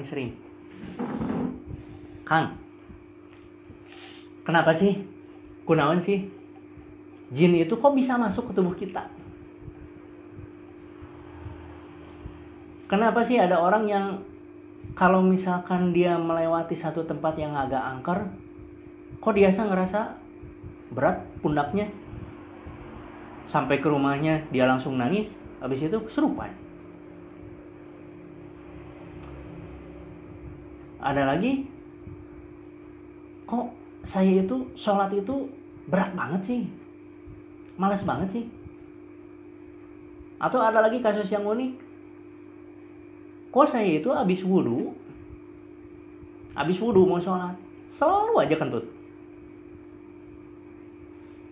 paling sering. Kang, kenapa sih? Kunaon sih? Jin itu kok bisa masuk ke tubuh kita? Kenapa sih ada orang yang kalau misalkan dia melewati satu tempat yang agak angker, kok dia ngerasa berat pundaknya? Sampai ke rumahnya dia langsung nangis, habis itu kesurupan. Ada lagi, kok saya itu sholat itu berat banget sih, malas banget sih. Atau ada lagi kasus yang unik, kok saya itu habis wudhu mau sholat selalu aja kentut.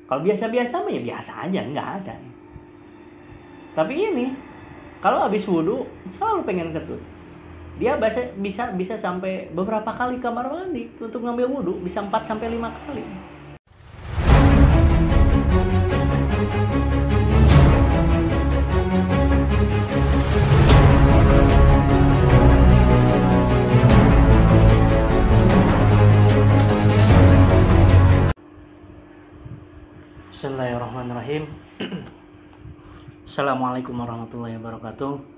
Kalau biasa-biasa mah ya biasa aja, nggak ada. Tapi ini kalau habis wudhu selalu pengen kentut. Dia bisa sampai beberapa kali kamar mandi untuk ngambil wudhu, bisa 4-5 kali. Bismillahirrahmanirrahim. Assalamualaikum warahmatullahi wabarakatuh.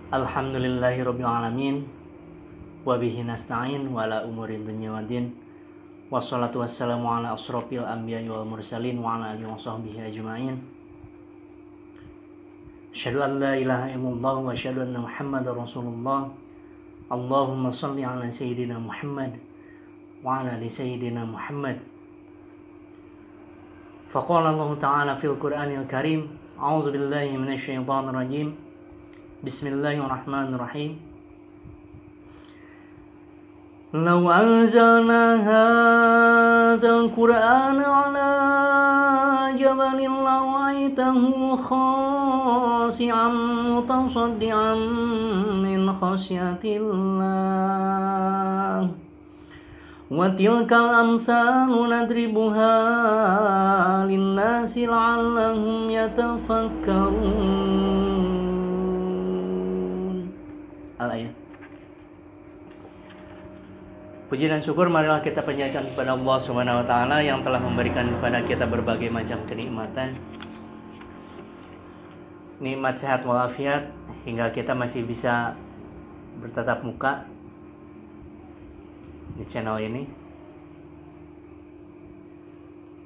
Alhamdulillahirabbil alamin wa bihi nasta'in wa ala umurid dunya waddin. Wassalatu wassalamu ala asrofil anbiya'i wal mursalin wa ala alihi washabbihi ajma'in. Asyhadu an la ilaha illallah wa asyhadu anna Muhammadar Rasulullah. Allahumma shalli ala sayyidina Muhammad wa ala ali sayyidina Muhammad. Faqala Allah Ta'ala fil Qur'anil Karim, a'udzu billahi minasyaitonir rajim. Bismillahirrahmanirrahim. Law anzalna hadzal Qur'ana 'ala jabalin la'ra'aytahu khashi'an mutasaddian min khasyatillah. Wa tilkal amsalu nadribuha linnasi la'allahum yatafakkarun. Al-ayat. Puji dan syukur marilah kita panjatkan kepada Allah Subhanahu wa taala yang telah memberikan kepada kita berbagai macam kenikmatan. Nikmat sehat walafiat hingga kita masih bisa bertatap muka di channel ini,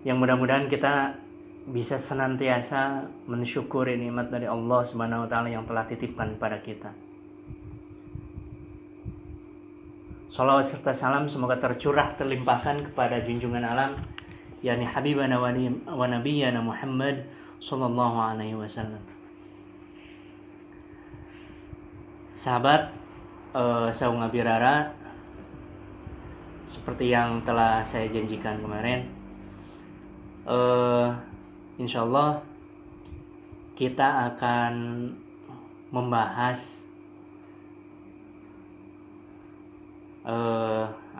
yang mudah-mudahan kita bisa senantiasa mensyukuri nikmat dari Allah Subhanahu wa taala yang telah titipkan pada kita. Shalawat serta salam semoga tercurah terlimpahkan kepada junjungan alam yakni habibana wa nabiyyana Muhammad sallallahu alaihi wasallam. Sahabat saung abirara, seperti yang telah saya janjikan kemarin, insyaallah kita akan membahas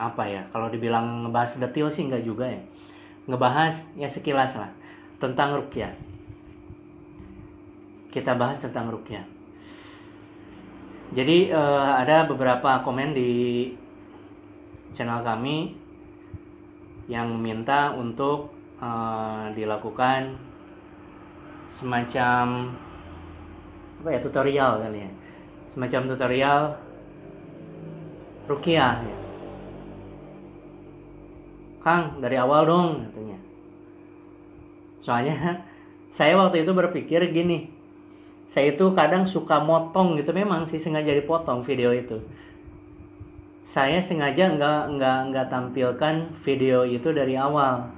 apa ya, kalau dibilang ngebahas detail sih enggak juga ya, ngebahas ya sekilas lah tentang ruqyah. Kita bahas tentang ruqyah. Jadi ada beberapa komen di channel kami yang meminta untuk dilakukan semacam apa ya, tutorial kali ya, semacam tutorial ruqyah ya. Kang, dari awal dong katanya. Soalnya saya waktu itu berpikir gini, saya itu kadang suka motong gitu, memang sih sengaja dipotong video itu. Saya sengaja nggak tampilkan video itu dari awal,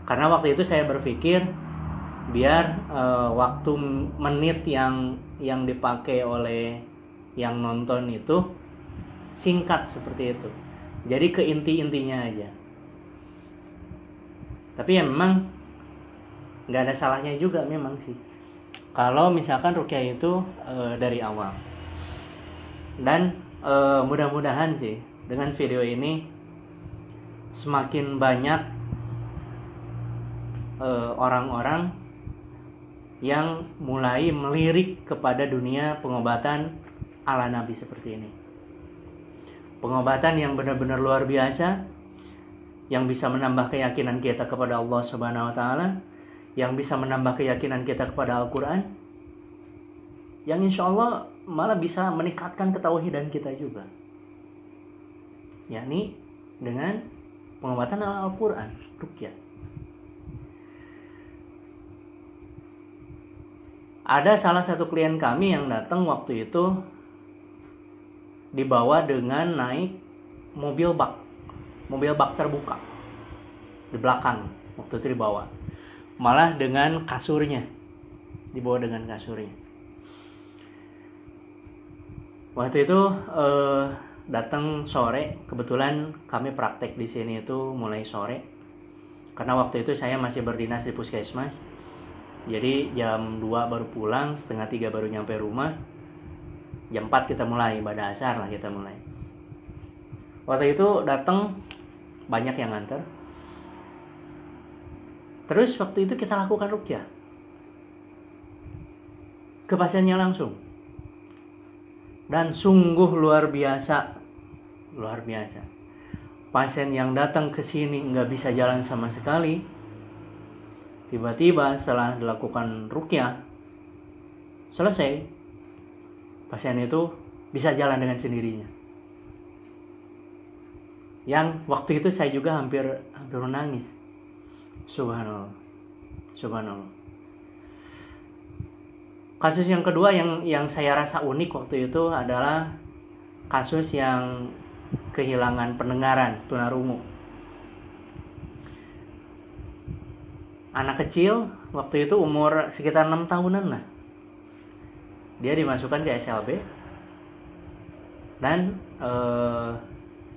karena waktu itu saya berpikir biar waktu menit yang dipakai oleh yang nonton itu singkat seperti itu, jadi ke inti-intinya aja. Tapi ya memang nggak ada salahnya juga memang sih kalau misalkan ruqyah itu dari awal. Dan mudah-mudahan sih dengan video ini semakin banyak orang-orang yang mulai melirik kepada dunia pengobatan ala Nabi seperti ini. Pengobatan yang benar-benar luar biasa, yang bisa menambah keyakinan kita kepada Allah Subhanahu wa taala, yang bisa menambah keyakinan kita kepada Al-Qur'an, yang insya Allah malah bisa meningkatkan ketauhidan kita juga, yakni dengan pengobatan Al-Qur'an, ruqyah. Ada salah satu klien kami yang datang waktu itu dibawa dengan naik mobil bak terbuka di belakang, waktu itu dibawa malah dengan kasurnya, dibawa dengan kasurnya. Waktu itu datang sore, kebetulan kami praktek di sini itu mulai sore karena waktu itu saya masih berdinas di puskesmas. Jadi jam 2 baru pulang, setengah 3 baru nyampe rumah. Jam 4 kita mulai, ibadah asar lah kita mulai. Waktu itu datang banyak yang nganter. Terus waktu itu kita lakukan ruqyah ke pasiennya langsung. Dan sungguh luar biasa. Luar biasa. Pasien yang datang ke sini nggak bisa jalan sama sekali. Tiba-tiba setelah dilakukan ruqyah selesai, pasien itu bisa jalan dengan sendirinya. Yang waktu itu saya juga hampir menangis. Subhanallah. Subhanallah. Kasus yang kedua yang saya rasa unik waktu itu adalah kasus yang kehilangan pendengaran, tunarungu. Anak kecil waktu itu umur sekitar 6 tahunan lah. Dia dimasukkan ke SLB. Dan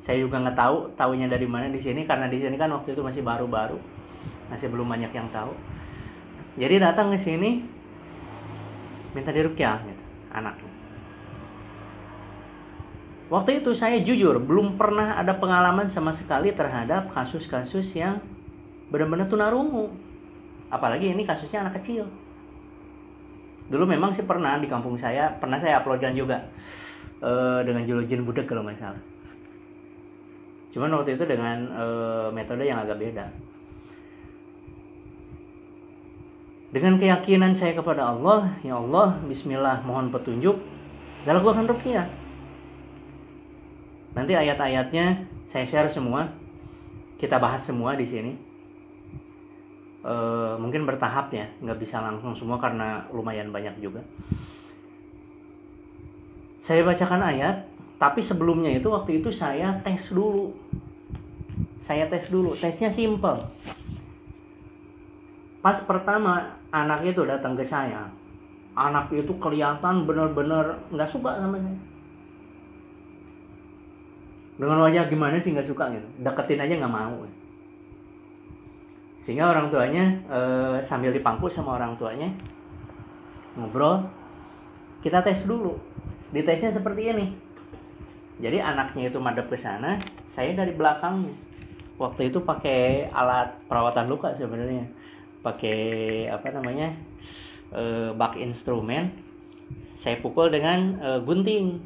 saya juga nggak tahunya dari mana di sini, karena di sini kan waktu itu masih baru-baru, masih belum banyak yang tahu. Jadi datang ke sini minta diruqyah gitu, anaknya. Waktu itu saya jujur belum pernah ada pengalaman sama sekali terhadap kasus-kasus yang benar-benar tunarungu. Apalagi ini kasusnya anak kecil. Dulu memang sih pernah di kampung saya, pernah saya uploadkan juga dengan julukin budak kalau nggak salah. Cuman waktu itu dengan metode yang agak beda. Dengan keyakinan saya kepada Allah, ya Allah, bismillah, mohon petunjuk, dan lakukan ruqyah. Nanti ayat-ayatnya saya share semua, kita bahas semua di sini. Mungkin bertahap ya, nggak bisa langsung semua karena lumayan banyak juga. Saya bacakan ayat, tapi sebelumnya itu waktu itu saya tes dulu. Tesnya simple. Pas pertama anak itu datang ke saya, anak itu kelihatan benar-benar nggak suka sama saya. Dengan wajah gimana sih nggak suka gitu, deketin aja nggak mau. Sehingga orang tuanya sambil dipangku sama orang tuanya ngobrol, kita tes dulu. Di tesnya seperti ini. Jadi anaknya itu madep ke sana, saya dari belakangnya. Waktu itu pakai alat perawatan luka sebenarnya, pakai bak instrumen. Saya pukul dengan gunting,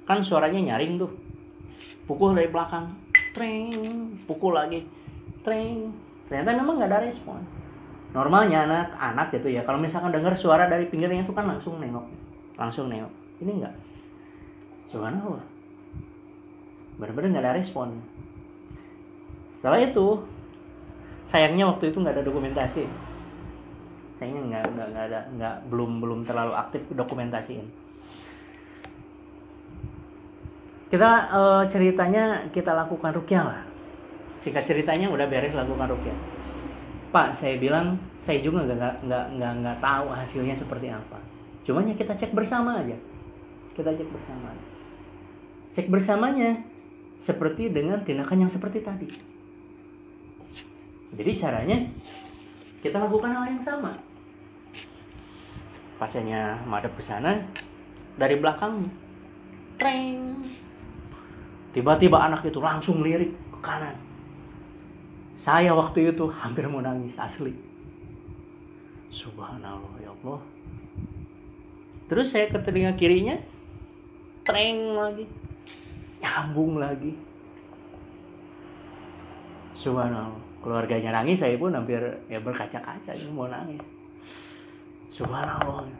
kan suaranya nyaring tuh. Pukul dari belakang, treng, pukul lagi, treng. Ternyata memang nggak ada respon. Normalnya anak gitu ya, kalau misalkan dengar suara dari pinggirnya itu kan langsung nengok. Ini enggak. Subhanallah. Benar-benar nggak ada respon. Setelah itu, sayangnya waktu itu nggak ada dokumentasi. Sayangnya belum terlalu aktif dokumentasiin. Kita ceritanya kita lakukan ruqyah lah. Singkat ceritanya udah beres lakukan ruqyah. Pak, saya bilang saya juga nggak tahu hasilnya seperti apa. Cuman ya kita cek bersama aja. Cek bersamanya seperti dengan tindakan yang seperti tadi. Jadi caranya kita lakukan hal yang sama. Pasiennya madep ke sana, dari belakang, treng. Tiba-tiba anak itu langsung lirik ke kanan. Saya waktu itu hampir mau nangis asli. Subhanallah ya Allah. Terus saya ke telinga kirinya, treng lagi, nyambung lagi. Subhanallah, keluarganya nangis, saya pun hampir ya berkaca-kaca mau nangis. Subhanallah,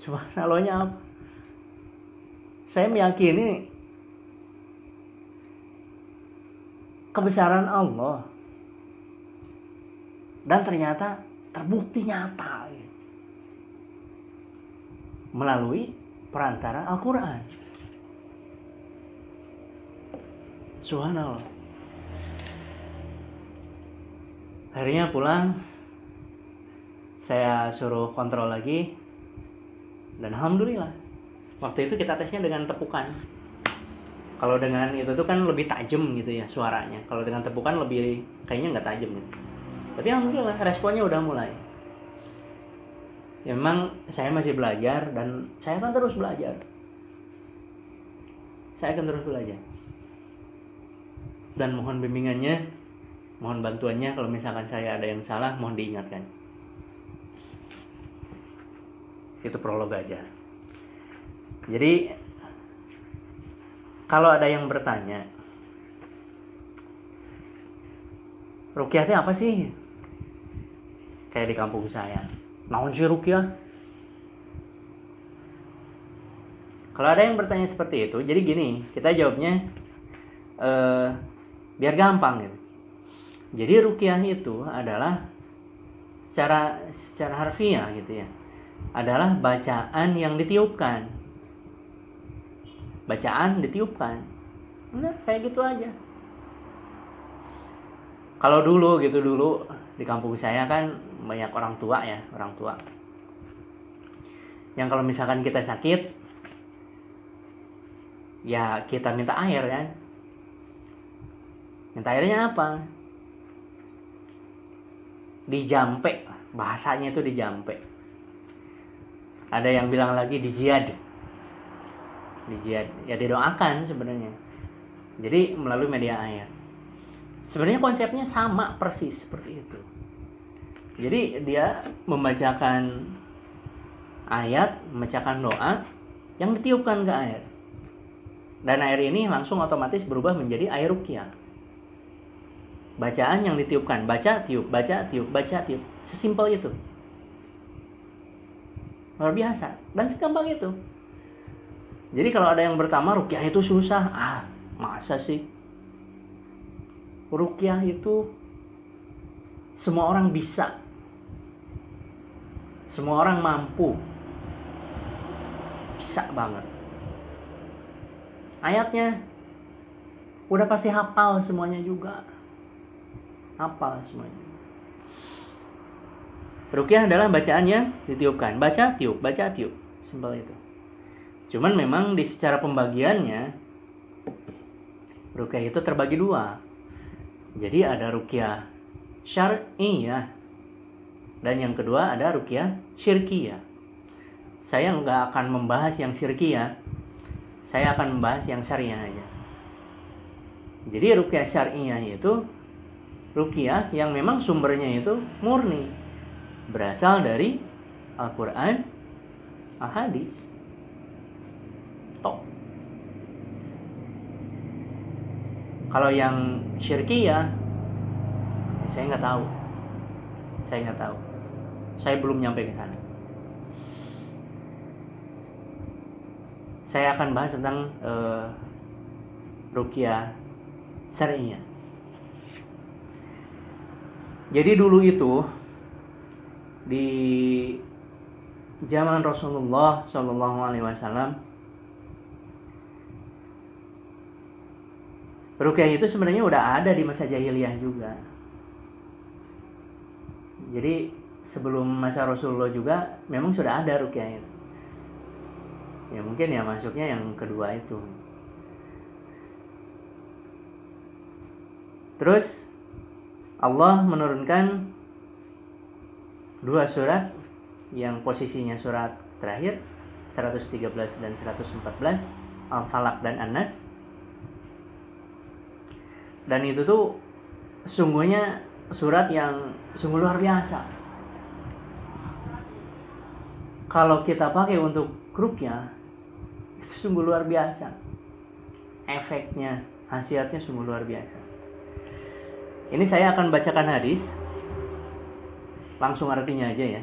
subhanallahnya apa? Saya meyakini kebesaran Allah dan ternyata terbukti nyata melalui perantara Al-Quran. Subhanallah. Akhirnya pulang, saya suruh kontrol lagi, dan alhamdulillah waktu itu kita tesnya dengan tepukan. Kalau dengan itu tuh kan lebih tajam gitu ya suaranya. Kalau dengan tepukan lebih kayaknya nggak tajam gitu. Tapi alhamdulillah responnya udah mulai. Ya, memang saya masih belajar dan saya akan terus belajar. Saya akan terus belajar. Dan mohon bimbingannya, mohon bantuannya kalau misalkan saya ada yang salah, mohon diingatkan. Itu prolog aja. Jadi kalau ada yang bertanya, ruqyah itu apa sih? Kayak di kampung saya, naon sih ruqyah? Kalau ada yang bertanya seperti itu, jadi gini, kita jawabnya biar gampang gitu. Jadi ruqyah itu adalah secara harfiah gitu ya, adalah bacaan yang ditiupkan. Bacaan ditiupkan. Nah, kayak gitu aja. Kalau dulu di kampung saya kan banyak orang tua ya, yang kalau misalkan kita sakit, ya kita minta air kan. Minta airnya apa? Dijampe, bahasanya itu dijampe. Ada yang bilang lagi dijiad, ya didoakan sebenarnya. Jadi melalui media air. Sebenarnya konsepnya sama persis seperti itu. Jadi dia membacakan ayat, membacakan doa yang ditiupkan ke air. Dan air ini langsung otomatis berubah menjadi air ruqyah. Bacaan yang ditiupkan, baca tiup, baca tiup, baca tiup. Sesimpel itu. Luar biasa dan segampang itu. Jadi kalau ada yang bertanya ruqyah itu susah, masa sih? Ruqyah itu semua orang bisa, semua orang mampu, bisa banget. Ayatnya udah pasti hafal semuanya juga, hafal semuanya. Ruqyah adalah bacaannya ditiupkan, baca tiup, simpel itu. Cuman memang di secara pembagiannya ruqyah itu terbagi dua. Jadi ada ruqyah syar'iyah dan yang kedua ada ruqyah syirkiyah. Saya nggak akan membahas yang syirkiyah, saya akan membahas yang syariah aja. Jadi ruqyah syar'iyah itu ruqyah yang memang sumbernya itu murni, berasal dari Al-Quran, Al-Hadis. Kalau yang syirkiyah, saya nggak tahu. Saya belum nyampe ke sana. Saya akan bahas tentang ruqyah syar'iyah. Jadi dulu itu di zaman Rasulullah SAW, ruqyah itu sebenarnya udah ada di masa jahiliyah juga. Jadi sebelum masa Rasulullah juga memang sudah ada ruqyah itu. Ya mungkin ya masuknya yang kedua itu. Terus Allah menurunkan dua surat yang posisinya surat terakhir 113 dan 114, Al-Falaq dan An-Nas. Dan itu tuh sungguhnya surat yang sungguh luar biasa. Kalau kita pakai untuk ruqyah Itu sungguh luar biasa. Efeknya, khasiatnya sungguh luar biasa. Ini saya akan bacakan hadis. Langsung artinya aja ya.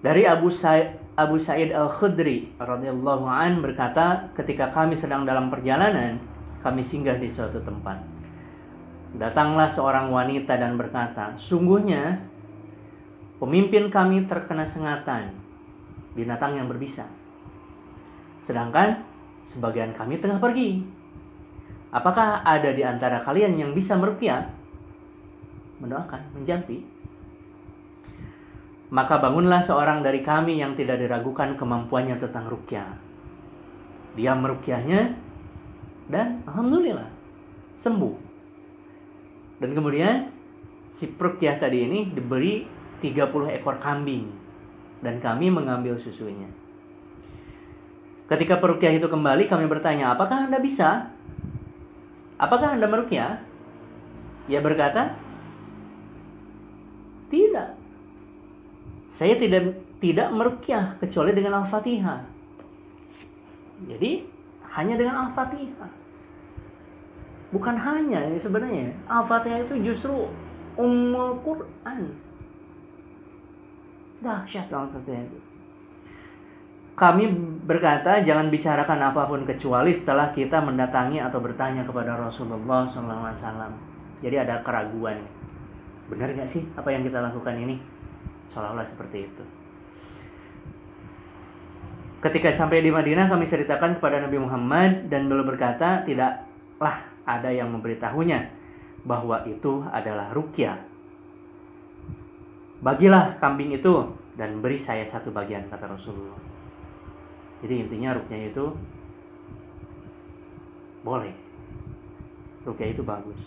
Dari Abu Sa'id Al-Khudri radhiyallahu an berkata, ketika kami sedang dalam perjalanan, kami singgah di suatu tempat. Datanglah seorang wanita dan berkata, sungguhnya pemimpin kami terkena sengatan, binatang yang berbisa. Sedangkan sebagian kami tengah pergi. Apakah ada di antara kalian yang bisa meruqyah? Mendoakan, menjampi. Maka bangunlah seorang dari kami yang tidak diragukan kemampuannya tentang ruqyah. Dia meruqyahnya dan alhamdulillah sembuh. Dan kemudian si peruqyah tadi ini diberi 30 ekor kambing dan kami mengambil susunya. Ketika peruqyah itu kembali, kami bertanya, apakah Anda bisa? Apakah Anda meruqyah? Ia berkata, tidak. Saya tidak meruqyah kecuali dengan Al-Fatihah. Jadi hanya dengan Al-Fatihah. Bukan hanya ini sebenarnya. Al-Fatihah itu justru Ummul Quran. Dahsyat Al-Fatihah itu. Kami berkata, jangan bicarakan apapun kecuali setelah kita mendatangi atau bertanya kepada Rasulullah SAW. Jadi ada keraguan. Benar gak sih apa yang kita lakukan ini? Seolah-olah seperti itu. Ketika sampai di Madinah, kami ceritakan kepada Nabi Muhammad dan beliau berkata, tidaklah ada yang memberitahunya bahwa itu adalah ruqyah. Bagilah kambing itu dan beri saya satu bagian, kata Rasulullah. Jadi intinya ruqyah itu boleh. Ruqyah itu bagus.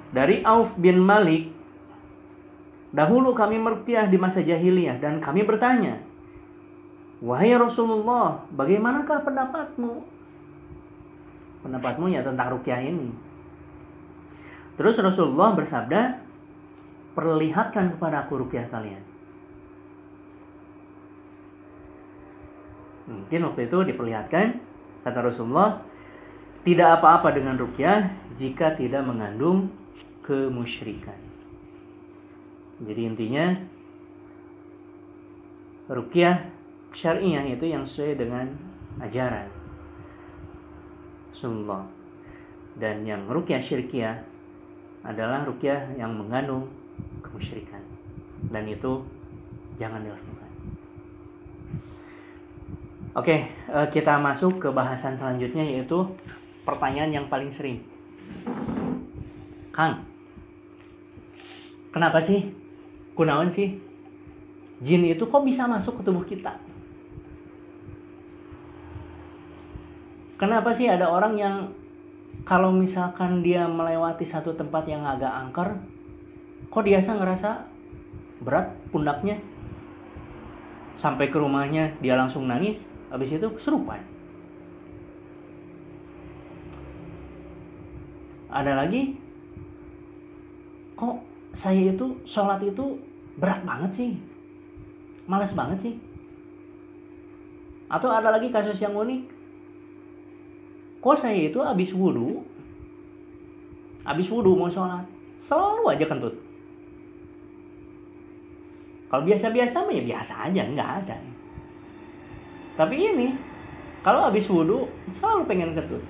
Dari Auf bin Malik, dahulu kami meruqyah di masa jahiliyah dan kami bertanya, wahai Rasulullah, bagaimanakah pendapatmu? Pendapatmu ya tentang ruqyah ini. Terus Rasulullah bersabda, perlihatkan kepada aku ruqyah kalian. Mungkin waktu itu diperlihatkan, kata Rasulullah, tidak apa-apa dengan ruqyah jika tidak mengandung kemusyrikan. Jadi intinya ruqyah syar'iyah itu yang sesuai dengan ajaran Rasulullah. Dan yang ruqyah syirkiyah adalah ruqyah yang mengandung kemusyrikan. Dan itu jangan dilakukan. Oke, kita masuk ke bahasan selanjutnya, yaitu pertanyaan yang paling sering. Kang, kenapa sih? Kunaon sih? Jin itu kok bisa masuk ke tubuh kita? Kenapa sih ada orang yang kalau misalkan dia melewati satu tempat yang agak angker, kok biasa ngerasa berat pundaknya? Sampai ke rumahnya dia langsung nangis, habis itu kesurupan. Ada lagi, kok saya itu sholat itu berat banget sih, malas banget sih. Atau ada lagi kasus yang unik, kok saya itu habis wudhu mau sholat selalu aja kentut. Kalau biasa-biasa mah ya biasa aja, nggak ada. Tapi ini kalau habis wudhu selalu pengen kentut.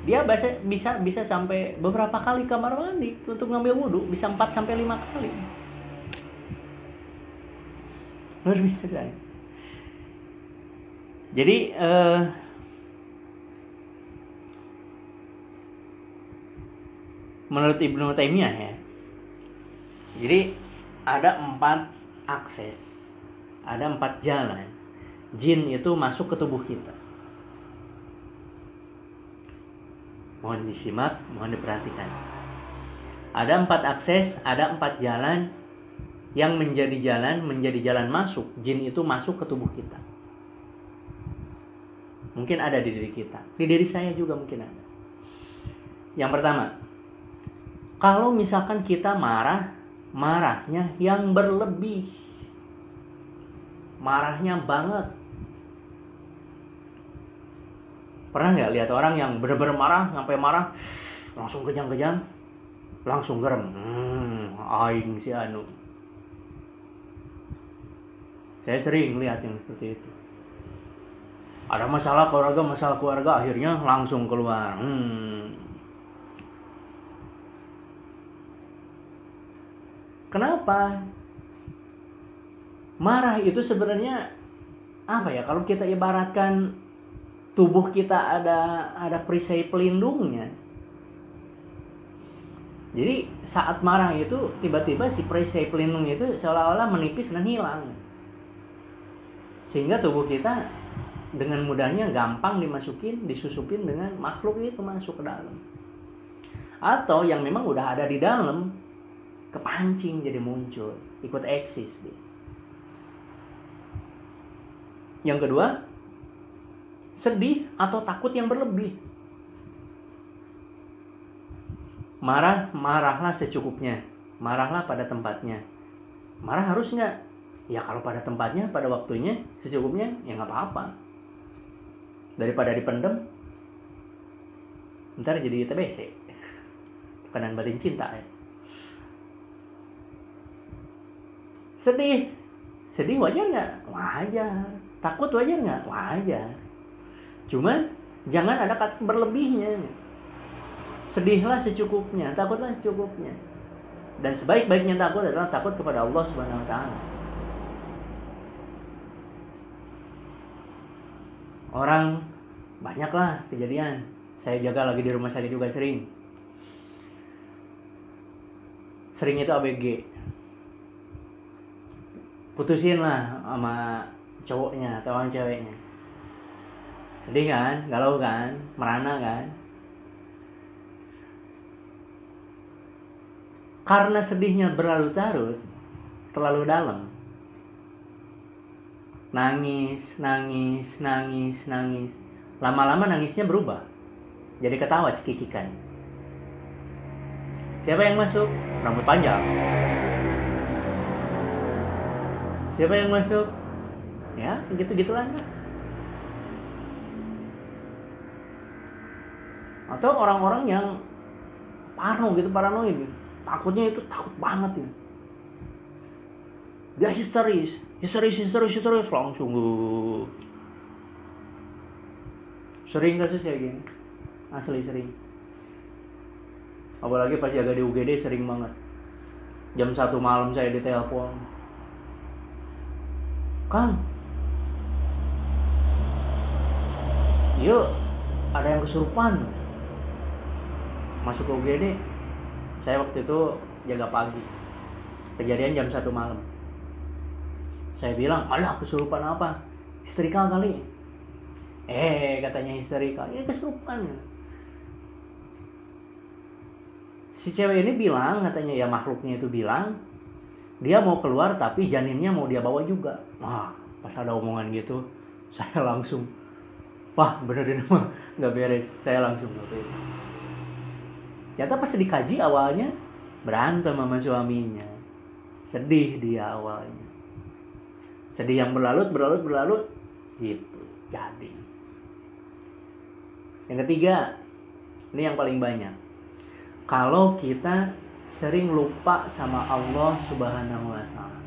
Dia bisa sampai beberapa kali kamar mandi untuk ngambil wudhu, bisa 4 sampai 5 kali. Luar biasa. Jadi menurut Ibnu Taimiyah ya, jadi ada 4 akses, ada 4 jalan jin itu masuk ke tubuh kita. Mohon disimak, mohon diperhatikan. Ada 4 akses, ada 4 jalan yang menjadi jalan masuk. Jin itu masuk ke tubuh kita. Mungkin ada di diri kita. Di diri saya juga mungkin ada. Yang pertama, kalau misalkan kita marahnya yang berlebih. marahnya banget. Pernah nggak lihat orang yang bener-bener marah, sampai marah langsung kejang-kejang, langsung gerem, aing si anu. Saya sering lihat yang seperti itu. Ada masalah keluarga, akhirnya langsung keluar. Kenapa? Marah itu sebenarnya apa ya? Kalau kita ibaratkan tubuh kita ada perisai pelindungnya. Jadi saat marah itu tiba-tiba si perisai pelindung itu seolah-olah menipis dan hilang. Sehingga tubuh kita dengan mudahnya gampang disusupin dengan makhluk itu masuk ke dalam. Atau yang memang udah ada di dalam, kepancing jadi muncul, ikut eksis dia. Yang kedua, sedih atau takut yang berlebih. Marahlah secukupnya, marahlah pada tempatnya. Marah harus nggak? Ya kalau pada tempatnya, pada waktunya, secukupnya, ya nggak apa-apa. Daripada dipendem, ntar jadi TBC, tekanan batin cinta ya. Sedih wajar nggak? Wajar. Takut wajar nggak? Wajar. Cuman jangan ada kata berlebihnya. Sedihlah secukupnya, takutlah secukupnya. Dan sebaik-baiknya takut adalah takut kepada Allah Subhanahu wa taala. Orang banyaklah kejadian. Saya jaga lagi di rumah sakit juga sering itu ABG. Putusin lah sama cowoknya atau sama ceweknya. Sedih kan, galau kan, merana kan. Karena sedihnya berlarut-larut, terlalu dalam. Nangis. Lama-lama nangisnya berubah. Jadi ketawa cekikikan. Siapa yang masuk? Rambut panjang. Siapa yang masuk? Ya, gitu-gitulah. Atau orang-orang yang paranoid. Takutnya itu takut banget ya. Dia histeris langsung. Sering kasus kayak gini. Asli sering. Apalagi pas jaga di UGD sering banget. Jam 1 malam saya ditelepon. Kang, yuk, ada yang kesurupan. Masuk ke UGD. Saya waktu itu jaga pagi. Kejadian jam 1 malam. Saya bilang, alah kesurupan apa? Histerikal kali. Katanya histerikal. Ya kesurupan. Si cewek ini bilang, katanya ya makhluknya itu bilang, dia mau keluar tapi janinnya mau dia bawa juga. Wah, pas ada omongan gitu, saya langsung, wah bener ini mah nggak beres. Saya langsung ngapain. Ternyata pas dikaji awalnya berantem sama suaminya. Sedih dia awalnya. Sedih yang berlarut gitu. Jadi. Yang ketiga, ini yang paling banyak. Kalau kita sering lupa sama Allah Subhanahu wa taala.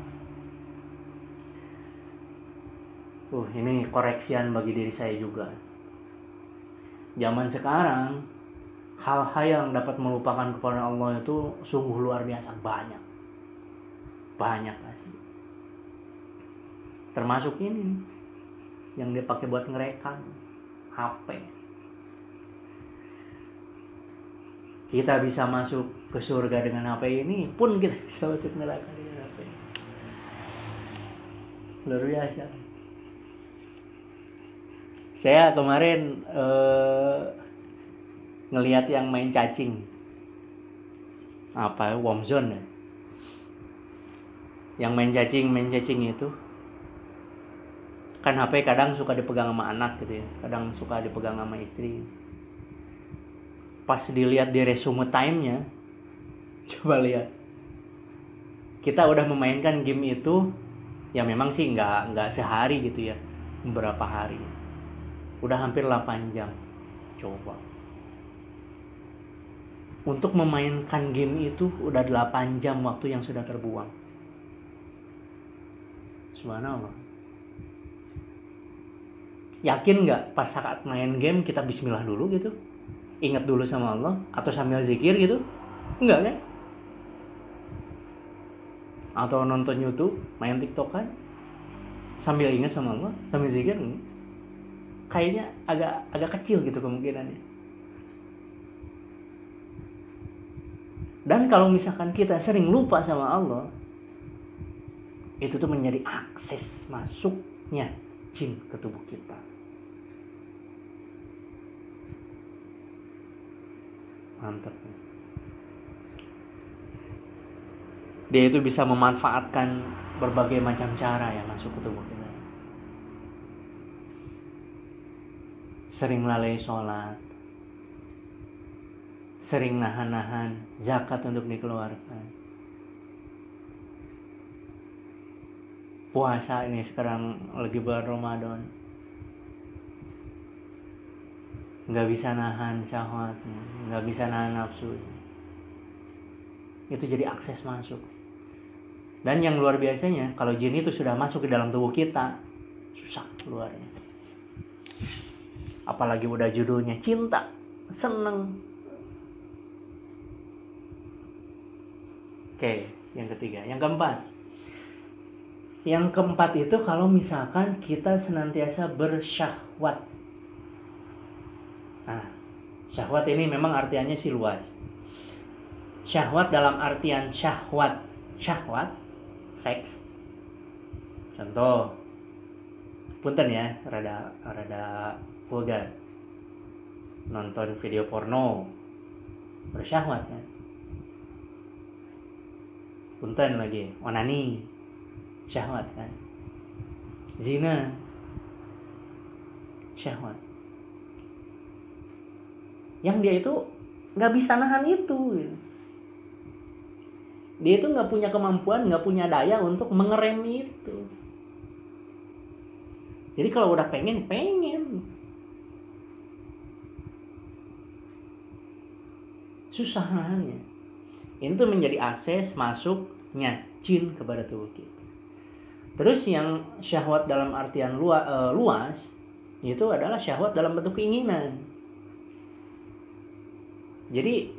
Ini koreksian bagi diri saya juga. Zaman sekarang hal-hal yang dapat melupakan kepada Allah itu sungguh luar biasa banyak pasti. Termasuk ini yang dipakai buat ngerekam HP. Kita bisa masuk ke surga dengan HP ini, pun kita bisa masuk neraka dengan HP. Luar biasa. Saya kemarin ngelihat yang main cacing, Warmzone ya. Yang main cacing itu kan HP kadang suka dipegang sama anak gitu ya, kadang suka dipegang sama istri. Pas dilihat di resume time-nya, coba lihat, kita udah memainkan game itu Ya memang sih nggak sehari gitu ya, beberapa hari. Udah hampir 8 jam. Coba. Untuk memainkan game itu udah 8 jam waktu yang sudah terbuang. Subhanallah. Yakin nggak pas saat main game kita bismillah dulu gitu? Ingat dulu sama Allah? Atau sambil zikir gitu? Enggak kan? Atau nonton YouTube, main TikTok kan? Sambil ingat sama Allah, sambil zikir? Kayaknya agak kecil gitu kemungkinannya. Dan kalau misalkan kita sering lupa sama Allah, itu tuh menjadi akses masuknya jin ke tubuh kita. Mantap. Dia itu bisa memanfaatkan berbagai macam cara ya masuk ke tubuh kita. Sering lalai sholat, sering nahan-nahan zakat untuk dikeluarkan. Puasa ini sekarang lagi bulan Ramadan, nggak bisa nahan syahwatnya, nggak bisa nahan nafsu. Itu jadi akses masuk. Dan yang luar biasanya, kalau jin itu sudah masuk ke dalam tubuh kita, susah keluarnya. Apalagi udah judulnya cinta, seneng. Oke, yang ketiga. Yang keempat. Yang keempat itu kalau misalkan kita senantiasa bersyahwat. Nah, syahwat ini memang artiannya sih luas. Syahwat dalam artian syahwat, seks. Contoh, punten ya, rada vulgar. Nonton video porno, bersyahwat kan. Punten lagi, onani, syahwat kan. Zina, syahwat. Yang dia itu nggak bisa nahan itu. Dia itu nggak punya kemampuan, nggak punya daya untuk mengerem itu. Jadi kalau udah pengen. Susah nahannya. Ini tuh menjadi akses masuknya jin kepada tubuh kita. Terus yang syahwat dalam artian luas, itu adalah syahwat dalam bentuk keinginan. Jadi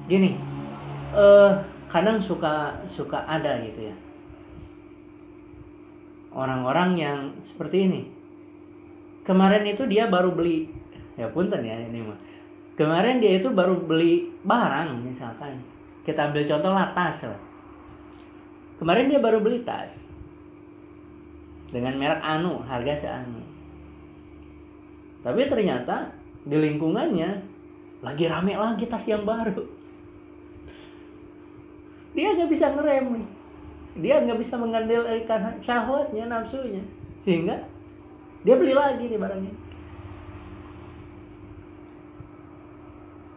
gini, kadang suka ada gitu ya orang-orang yang seperti ini. Kemarin itu dia baru beli, ya punten ya ini mah. Kemarin dia itu baru beli barang, misalkan kita ambil contoh lah, tas lah. Kemarin dia baru beli tas dengan merek anu, harga seanu. Tapi ternyata di lingkungannya lagi rame lagi tas yang baru. Dia nggak bisa ngerem nih. Dia nggak bisa mengandalkan syahwatnya, nafsunya, sehingga dia beli lagi nih barangnya.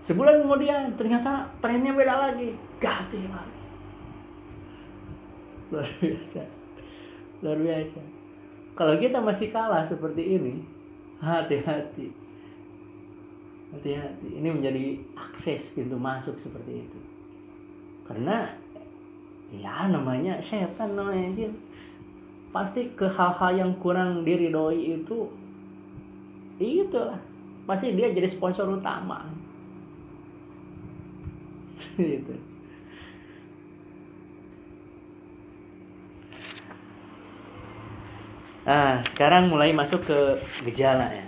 Sebulan kemudian ternyata trennya beda lagi, ganti lagi. Luar biasa. Kalau kita masih kalah seperti ini, hati-hati. Ini menjadi akses pintu masuk seperti itu. Karena ya namanya setan, namanya jin. Pasti ke hal-hal yang kurang diridhoi itulah. Pasti dia jadi sponsor utama. Gitu. Nah, sekarang mulai masuk ke gejala ya.